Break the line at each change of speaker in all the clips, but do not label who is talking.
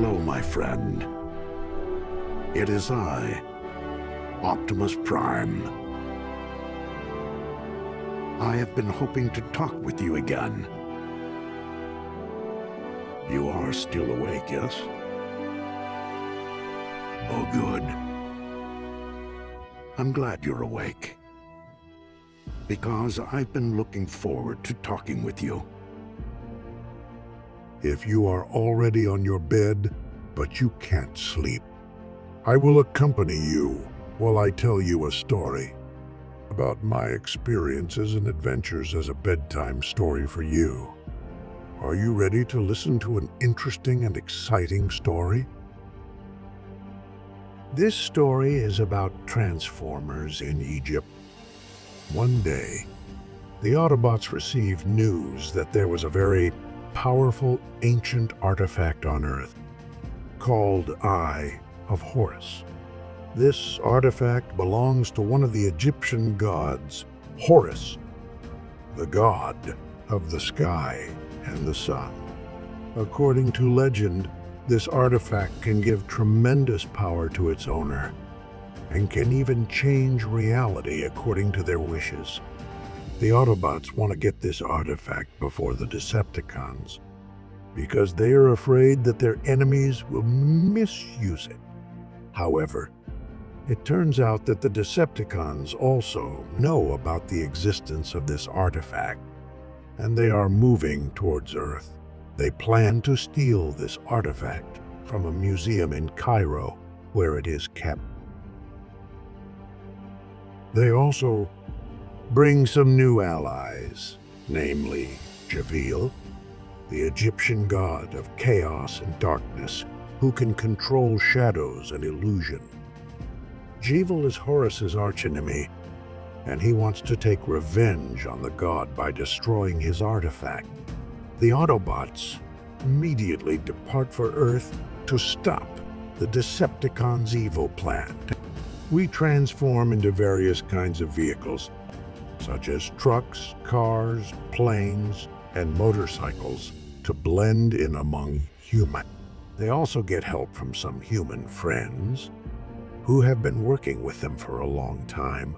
Hello, my friend. It is I, Optimus Prime. I have been hoping to talk with you again. You are still awake, yes? Oh, good. I'm glad you're awake. Because I've been looking forward to talking with you.
If you are already on your bed, but you can't sleep, I will accompany you while I tell you a story about my experiences and adventures as a bedtime story for you. Are you ready to listen to an interesting and exciting story? This story is about Transformers in Egypt. One day, the Autobots received news that there was a very powerful ancient artifact on Earth called Eye of Horus. This artifact belongs to one of the Egyptian gods, Horus, the god of the sky and the sun. According to legend, this artifact can give tremendous power to its owner and can even change reality according to their wishes. The Autobots want to get this artifact before the Decepticons because they are afraid that their enemies will misuse it. However, it turns out that the Decepticons also know about the existence of this artifact, and they are moving towards Earth. They plan to steal this artifact from a museum in Cairo where it is kept. They also bring some new allies, namely Javil, the Egyptian god of chaos and darkness, who can control shadows and illusion. Javil is Horus's archenemy, and he wants to take revenge on the god by destroying his artifact. The Autobots immediately depart for Earth to stop the Decepticons' evil plan. We transform into various kinds of vehicles, such as trucks, cars, planes, and motorcycles, to blend in among humans. They also get help from some human friends who have been working with them for a long time.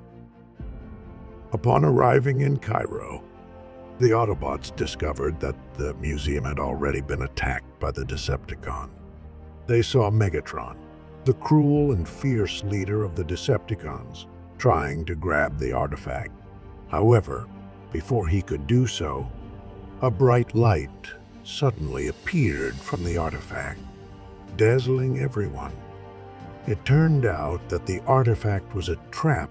Upon arriving in Cairo, the Autobots discovered that the museum had already been attacked by the Decepticon. They saw Megatron, the cruel and fierce leader of the Decepticons, trying to grab the artifact. However, before he could do so, a bright light suddenly appeared from the artifact, dazzling everyone. It turned out that the artifact was a trap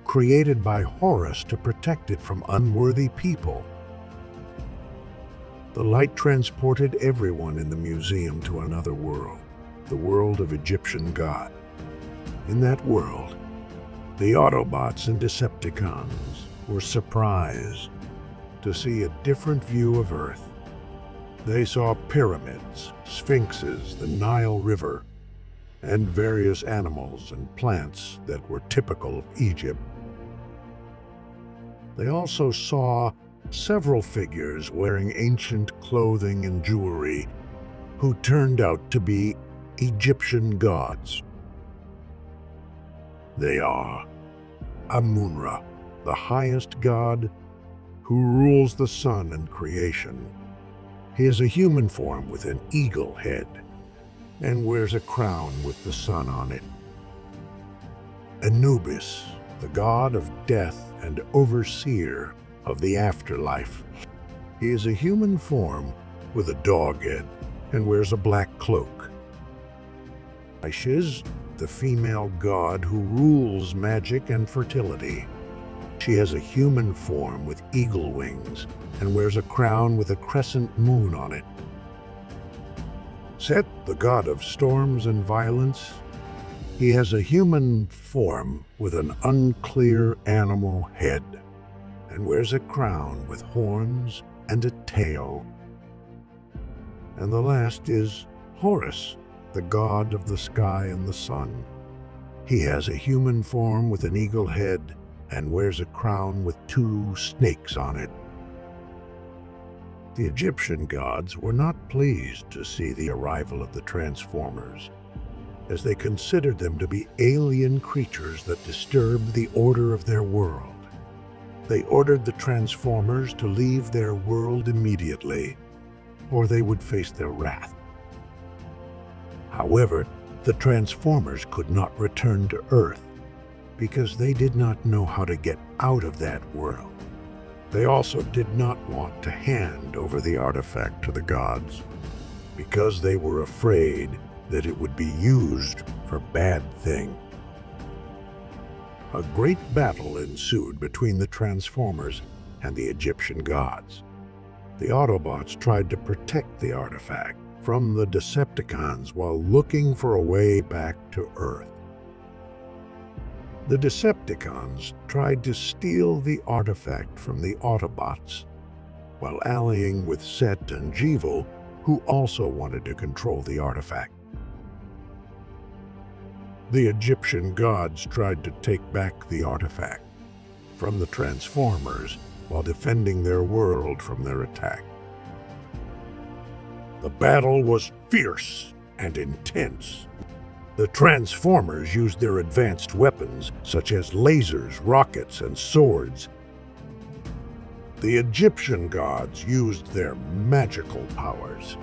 created by Horus to protect it from unworthy people. The light transported everyone in the museum to another world, the world of Egyptian gods. In that world, the Autobots and Decepticons were surprised to see a different view of Earth. They saw pyramids, sphinxes, the Nile River, and various animals and plants that were typical of Egypt. They also saw several figures wearing ancient clothing and jewelry who turned out to be Egyptian gods. They are Amun-Ra, the highest god who rules the sun and creation. He is a human form with an eagle head and wears a crown with the sun on it. Anubis, the god of death and overseer of the afterlife. He is a human form with a dog head and wears a black cloak. Ishiz, the female god who rules magic and fertility. She has a human form with eagle wings and wears a crown with a crescent moon on it. Set, the god of storms and violence. He has a human form with an unclear animal head and wears a crown with horns and a tail. And the last is Horus, the god of the sky and the sun. He has a human form with an eagle head and wears a crown with two snakes on it. The Egyptian gods were not pleased to see the arrival of the Transformers, as they considered them to be alien creatures that disturbed the order of their world. They ordered the Transformers to leave their world immediately, or they would face their wrath. However, the Transformers could not return to Earth because they did not know how to get out of that world. They also did not want to hand over the artifact to the gods because they were afraid that it would be used for bad things. A great battle ensued between the Transformers and the Egyptian gods. The Autobots tried to protect the artifact from the Decepticons while looking for a way back to Earth. The Decepticons tried to steal the artifact from the Autobots, while allying with Set and Jeevil, who also wanted to control the artifact. The Egyptian gods tried to take back the artifact from the Transformers while defending their world from their attack. The battle was fierce and intense. The Transformers used their advanced weapons, such as lasers, rockets, and swords. The Egyptian gods used their magical powers,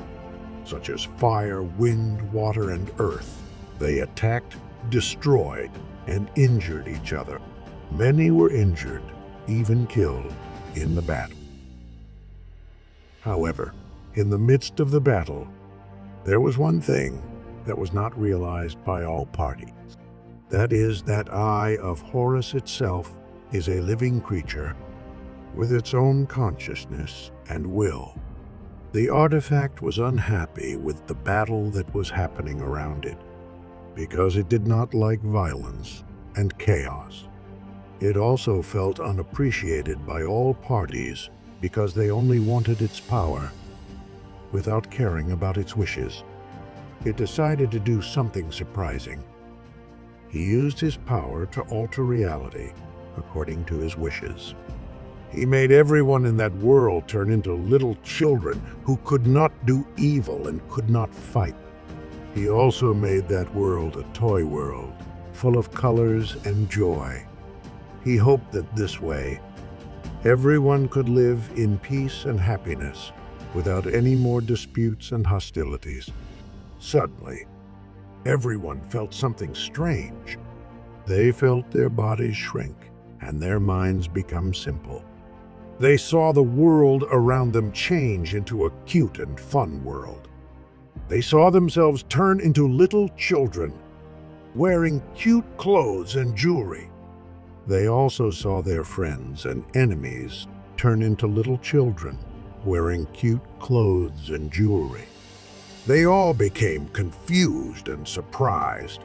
such as fire, wind, water, and earth. They attacked, destroyed, and injured each other. Many were injured, even killed, in the battle. However, in the midst of the battle, there was one thing that was not realized by all parties. That is, that Eye of Horus itself is a living creature with its own consciousness and will. The artifact was unhappy with the battle that was happening around it, because it did not like violence and chaos. It also felt unappreciated by all parties because they only wanted its power without caring about its wishes. It decided to do something surprising. He used his power to alter reality according to his wishes. He made everyone in that world turn into little children who could not do evil and could not fight. He also made that world a toy world, full of colors and joy. He hoped that this way, everyone could live in peace and happiness without any more disputes and hostilities. Suddenly, everyone felt something strange. They felt their bodies shrink and their minds become simple. They saw the world around them change into a cute and fun world. They saw themselves turn into little children, wearing cute clothes and jewelry. They also saw their friends and enemies turn into little children, wearing cute clothes and jewelry. They all became confused and surprised.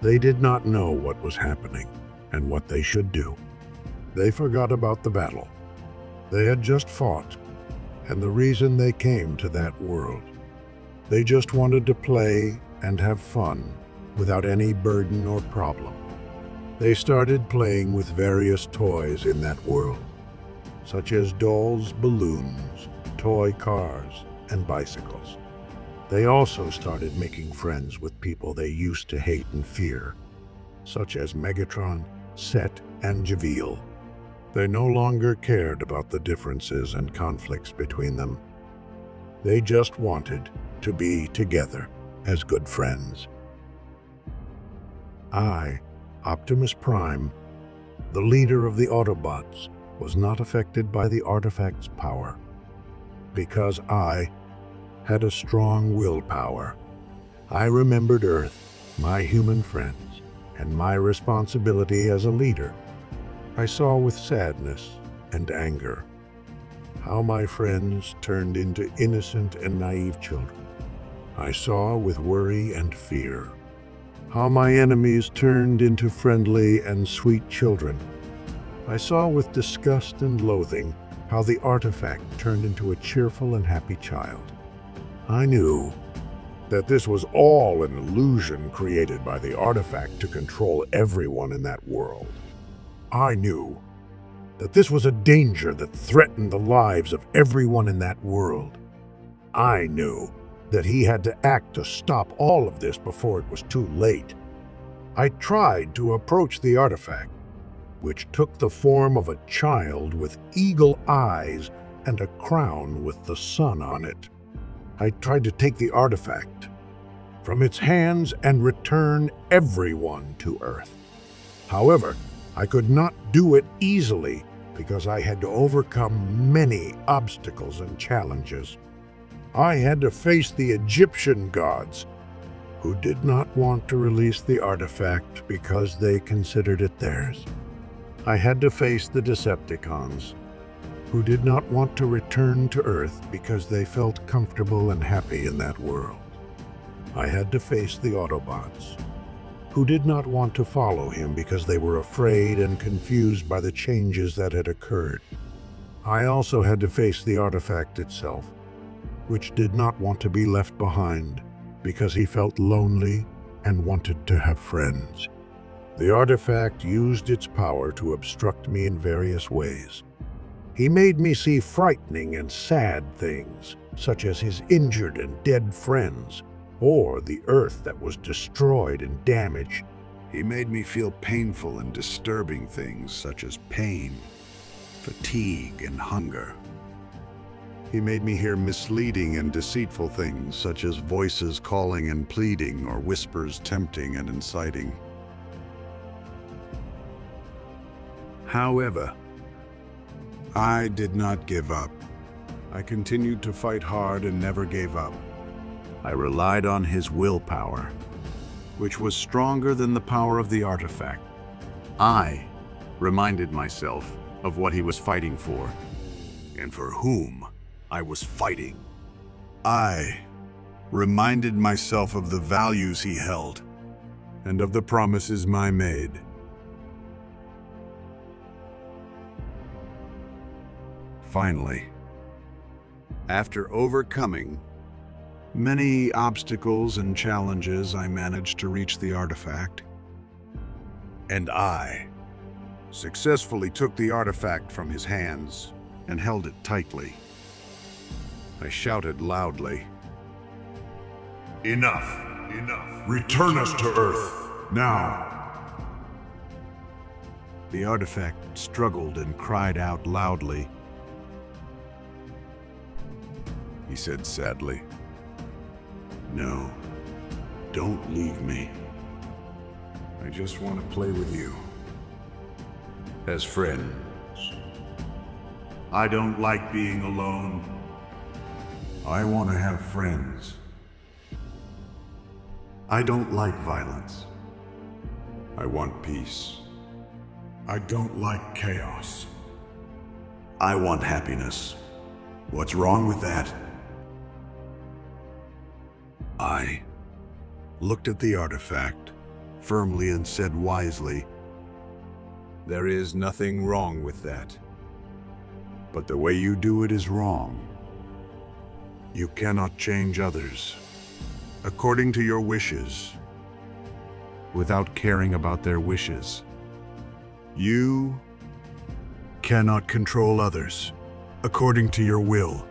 They did not know what was happening and what they should do. They forgot about the battle they had just fought and the reason they came to that world. They just wanted to play and have fun without any burden or problem. They started playing with various toys in that world, such as dolls, balloons, toy cars, and bicycles. They also started making friends with people they used to hate and fear, such as Megatron, Set, and Jeevil. They no longer cared about the differences and conflicts between them. They just wanted to be together as good friends. I, Optimus Prime, the leader of the Autobots, was not affected by the artifact's power, because I had a strong willpower. I remembered Earth, my human friends, and my responsibility as a leader. I saw with sadness and anger how my friends turned into innocent and naive children. I saw with worry and fear how my enemies turned into friendly and sweet children. I saw with disgust and loathing how the artifact turned into a cheerful and happy child. I knew that this was all an illusion created by the artifact to control everyone in that world. I knew that this was a danger that threatened the lives of everyone in that world. I knew that he had to act to stop all of this before it was too late. I tried to approach the artifact, which took the form of a child with eagle eyes and a crown with the sun on it. I tried to take the artifact from its hands and return everyone to Earth. However, I could not do it easily because I had to overcome many obstacles and challenges. I had to face the Egyptian gods, who did not want to release the artifact because they considered it theirs. I had to face the Decepticons, who did not want to return to Earth because they felt comfortable and happy in that world. I had to face the Autobots, who did not want to follow him because they were afraid and confused by the changes that had occurred. I also had to face the artifact itself, which did not want to be left behind because he felt lonely and wanted to have friends. The artifact used its power to obstruct me in various ways. He made me see frightening and sad things, such as his injured and dead friends, or the Earth that was destroyed and damaged.
He made me feel painful and disturbing things such as pain, fatigue, and hunger. He made me hear misleading and deceitful things such as voices calling and pleading or whispers tempting and inciting. However, I did not give up. I continued to fight hard and never gave up. I relied on his willpower, which was stronger than the power of the artifact. I reminded myself of what he was fighting for, and for whom I was fighting. I reminded myself of the values he held, and of the promises I made. Finally, after overcoming many obstacles and challenges, I managed to reach the artifact. And I successfully took the artifact from his hands and held it tightly. I shouted loudly,
"Enough! Enough! Return us to Earth, now!"
The artifact struggled and cried out loudly. He said sadly, "No, don't leave me. I just want to play with you. As friends. I don't like being alone. I want to have friends. I don't like violence. I want peace. I don't like chaos. I want happiness. What's wrong with that?" I looked at the artifact firmly and said wisely, "There is nothing wrong with that. But the way you do it is wrong. You cannot change others according to your wishes without caring about their wishes. You cannot control others according to your will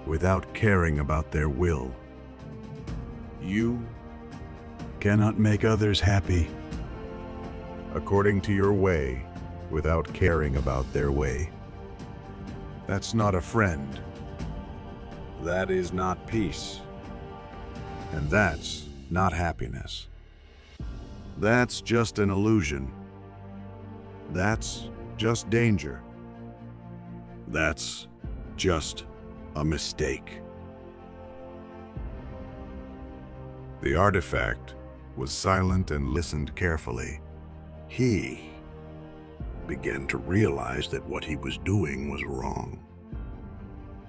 without caring about their will. You cannot make others happy according to your way without caring about their way. That's not a friend. That is not peace. And that's not happiness. That's just an illusion. That's just danger. That's just a mistake." The artifact was silent and listened carefully. He began to realize that what he was doing was wrong.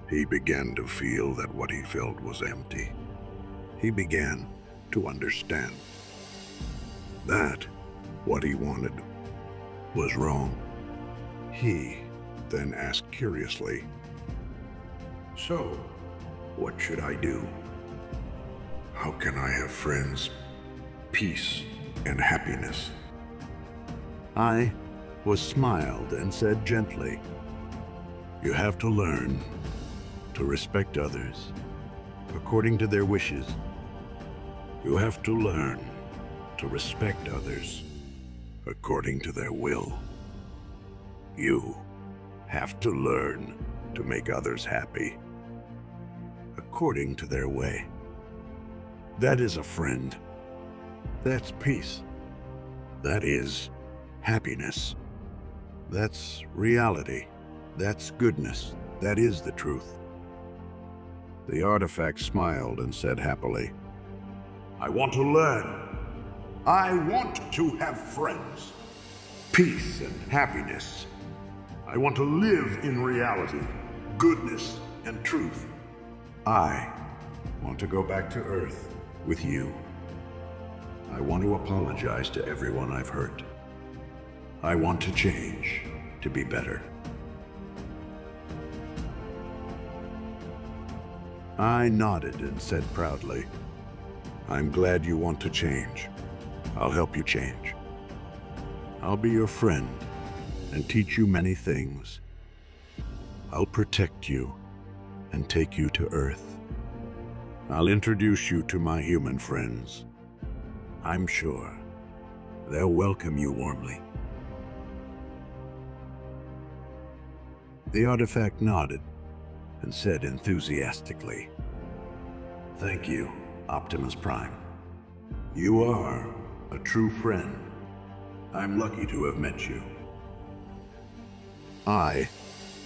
He began to feel that what he felt was empty. He began to understand that what he wanted was wrong. He then asked curiously, "So, what should I do? How can I have friends, peace, and happiness?" I
was smiled and said gently, "You have to learn to respect others according to their wishes. You have to learn to respect others according to their will. You have to learn to make others happy according to their way. That is a friend. That's peace. That is happiness. That's reality. That's goodness. That is the truth." The artifact smiled and said happily, "I want to learn. I want to have friends, peace and happiness. I want to live in reality, goodness and truth. I want to go back to Earth with you. I want to apologize to everyone I've hurt. I want to change to be better." I nodded and said proudly, "I'm glad you want to change. I'll help you change. I'll be your friend and teach you many things. I'll protect you and take you to Earth. I'll introduce you to my human friends. I'm sure they'll welcome you warmly." The artifact nodded and said enthusiastically, "Thank you, Optimus Prime. You are a true friend. I'm lucky to have met you." I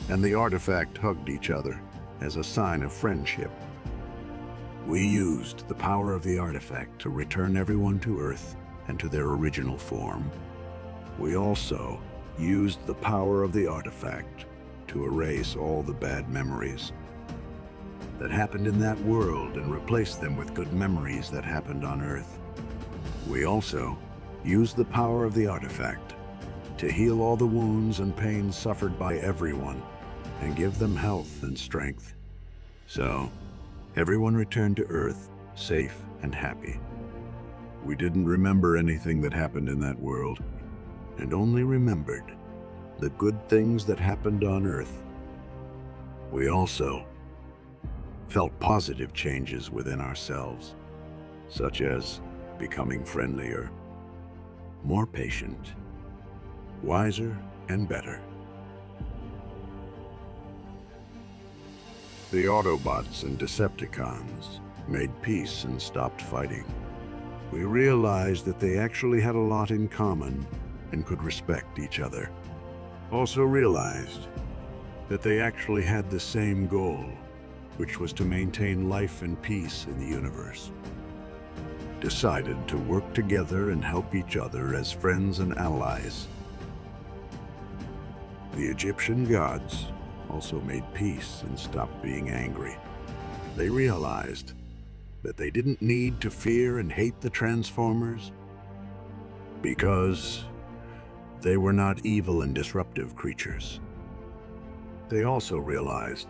and the artifact hugged each other as a sign of friendship. We used the power of the artifact to return everyone to Earth and to their original form. We also used the power of the artifact to erase all the bad memories that happened in that world and replace them with good memories that happened on Earth. We also used the power of the artifact to heal all the wounds and pains suffered by everyone and give them health and strength. So, everyone returned to Earth safe and happy. We didn't remember anything that happened in that world and only remembered the good things that happened on Earth. We also felt positive changes within ourselves, such as becoming friendlier, more patient, wiser, and better. The Autobots and Decepticons made peace and stopped fighting. We realized that they actually had a lot in common and could respect each other. Also realized that they actually had the same goal, which was to maintain life and peace in the universe. Decided to work together and help each other as friends and allies. The Egyptian gods also made peace and stopped being angry. They realized that they didn't need to fear and hate the Transformers because they were not evil and disruptive creatures. They also realized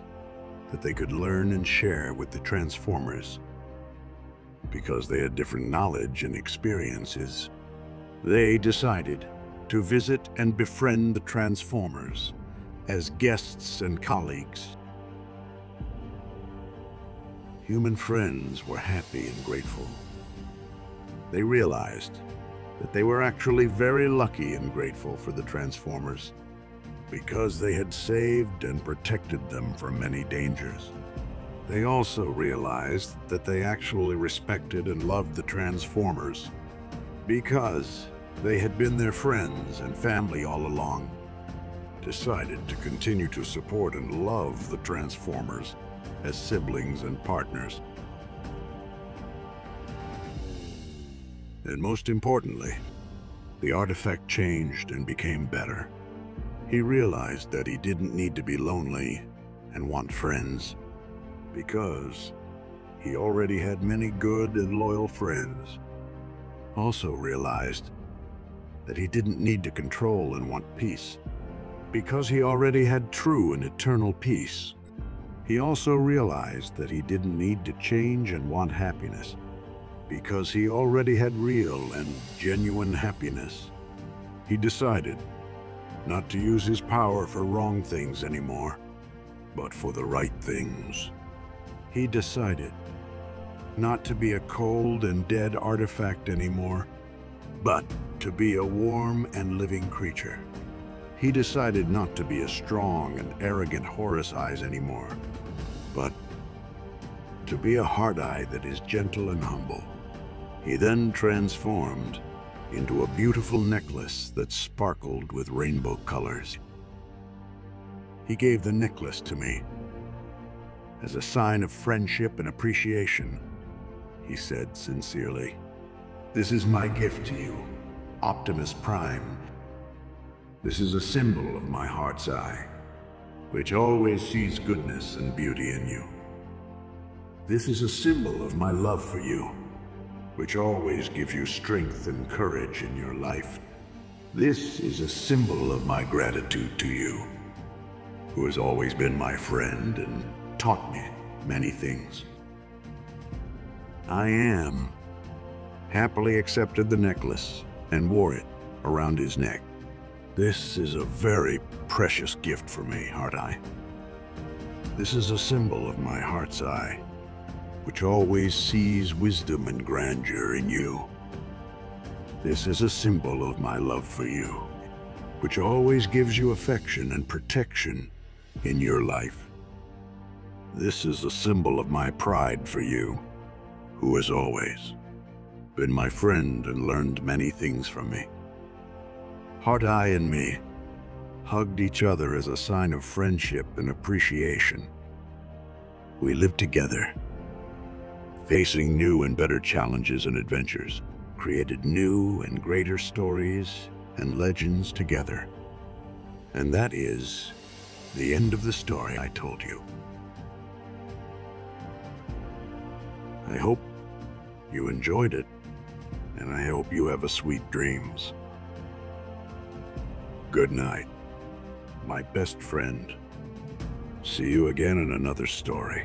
that they could learn and share with the Transformers because they had different knowledge and experiences. They decided to visit and befriend the Transformers as guests and colleagues. Human friends were happy and grateful. They realized that they were actually very lucky and grateful for the Transformers because they had saved and protected them from many dangers. They also realized that they actually respected and loved the Transformers because they had been their friends and family all along. Decided to continue to support and love the Transformers as siblings and partners. And most importantly, the artifact changed and became better. He realized that he didn't need to be lonely and want friends because he already had many good and loyal friends. Also realized that he didn't need to control and want peace because he already had true and eternal peace. He also realized that he didn't need to change and want happiness because he already had real and genuine happiness. He decided not to use his power for wrong things anymore, but for the right things. He decided not to be a cold and dead artifact anymore, but to be a warm and living creature. He decided not to be a strong and arrogant Horus eyes anymore, but to be a heart eye that is gentle and humble. He then transformed into a beautiful necklace that sparkled with rainbow colors. He gave the necklace to me as a sign of friendship and appreciation. He said sincerely, "This is my gift to you, Optimus Prime. This is a symbol of my heart's eye, which always sees goodness and beauty in you. This is a symbol of my love for you, which always gives you strength and courage in your life. This is a symbol of my gratitude to you, who has always been my friend and taught me many things." I happily accepted the necklace and wore it around his neck. "This is a very precious gift for me, Heart Eye. This is a symbol of my heart's eye, which always sees wisdom and grandeur in you. This is a symbol of my love for you, which always gives you affection and protection in your life. This is a symbol of my pride for you, who has always been my friend and learned many things from me." Heart Eye and me hugged each other as a sign of friendship and appreciation. We lived together, facing new and better challenges and adventures, created new and greater stories and legends together. And that is the end of the story I told you. I hope you enjoyed it, and I hope you have a sweet dreams. Good night, my best friend. See you again in another story.